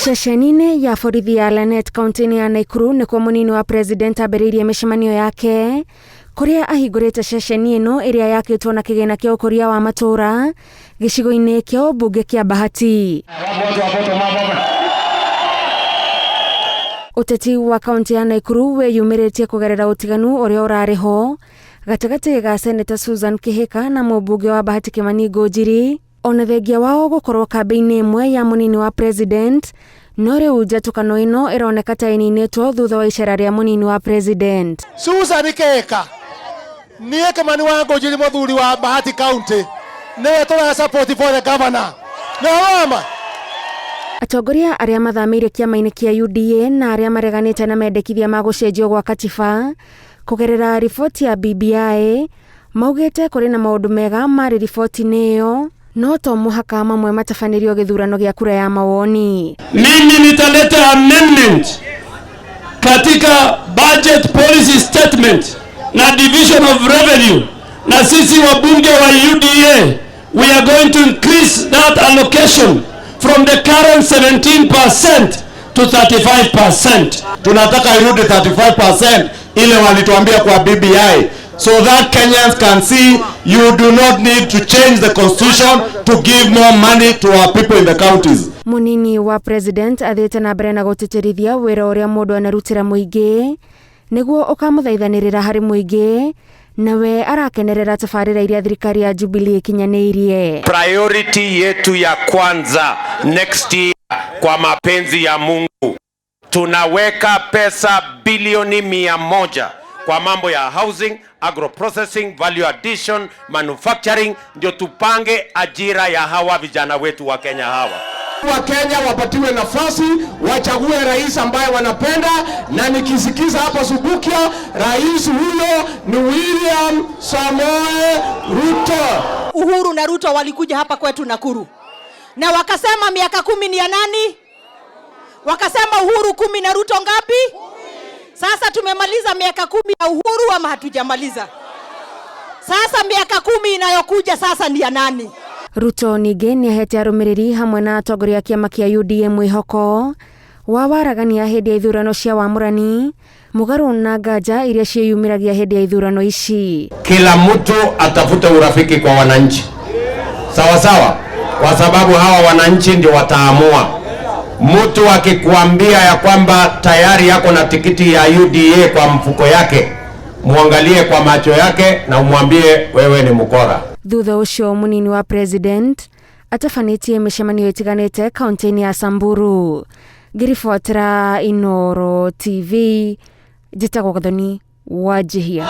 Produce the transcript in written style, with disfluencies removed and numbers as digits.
Ceceni-inĩ ya borithi ya Lanet kaunti-inĩ ya Nakuru nĩkuo mũnini wa president ambĩrĩirie mĩcemanio yake kũrĩa ahingũrĩte ceceni ĩno ĩrĩa yakĩtwo na kĩgĩna kĩa ũkũria wa matũũra gĩcigo-inĩ kĩa ũmbunge kĩa Bahati. Ũteti wa kaunti ya Nakuru weyumĩrĩtie kũgerera ũtiganu ũrĩa ũrarĩ ho gatagatĩ ga Senator Susan Kihika na mũmbunge wa Bahati Kimani Ngunjiri, ona thengia wao gũkorwo kambĩ-inĩ ĩmwe ya mũnini wa president, no rĩu njatũkano ĩno ĩroneka ta ĩninĩtwo thutha wa icera rĩa mũnini wa president. Susan Kihika niĩ Kimani wa Ngunjiri mũthuri wa Bahati County nĩwe tũra support for the governor. Nĩwama atongoria arĩa mathamĩire kĩama-inĩ kĩa UDA na arĩa mareganĩte na mendekithia ma gũcenjio gwa katiba kũgerera riboti ya BBI maugĩte kũrĩ na maũndũ mega marĩ riboti-inĩ ĩyo, no to mũhaka mamwe matabanĩrio gĩthurano gĩa kura ya mawoni. Mimi nitaleta amendment katika budget policy statement na division of revenue, na sisi wabunge wa UDA we are going to increase that allocation from the current 17% to 35%. Tunataka irudi 35% ile walituambia kwa BBI, so that Kenyans can see you do not need to change the constitution to give more money to our people in the counties. Munini wa president athiĩte na mbere na gũtĩtĩrithia wĩra ũrĩa mũndũ anarutĩra mũingĩ nĩguo ũkamũthaithanĩrĩra harĩ mũingĩ, nawe arakenerera tabarĩra iria thirikari ya Jubilee ikinyanĩirie. Priority yetu ya kwanza next year kwa mapenzi ya Mungu tunaweka pesa bilioni 100 kwa mambo ya housing, agro processing, value addition, manufacturing, ndio tupange ajira ya hawa vijana wetu wa Kenya hawa. Wakenya wapatiwe nafasi wachague rais ambaye wanapenda, na nikisikiza hapa Subukia rais huyo ni William Samoei Ruto. Uhuru na Ruto walikuja hapa kwetu Nakuru na wakasema miaka 10 ni ya nani? Wakasema Uhuru 10 na Ruto ngapi? Sasa tumemaliza miaka 10 ya Uhuru ama hatujamaliza? Sasa miaka 10 inayokuja sasa ni ya nani? Ruto ningĩ nĩahete arũmĩrĩri hamwe na atongoria a kĩama kĩa UDA mwĩhoko wa waragania hĩndĩ ya ithurano cia wamũrani mũgarũ na nganja iria ciĩyumĩragia hĩndĩ ya ithurano ici. Kila mtu atafute urafiki kwa wananchi, sawa sawa, kwa sababu hawa wananchi ndio wataamua. Mtu akikuambia ya kwamba tayari yako na tikiti ya UDA kwa mfuko yake, muangalie kwa macho yake na umwambie wewe ni mkora. Thutha ũcio mũnini wa president atafanĩtie mĩcemanio ĩtiganĩte kaunti-inĩ ya Samburu. Ngĩribotera Inooro TV, njĩtagwo Gathoni Wanjihia.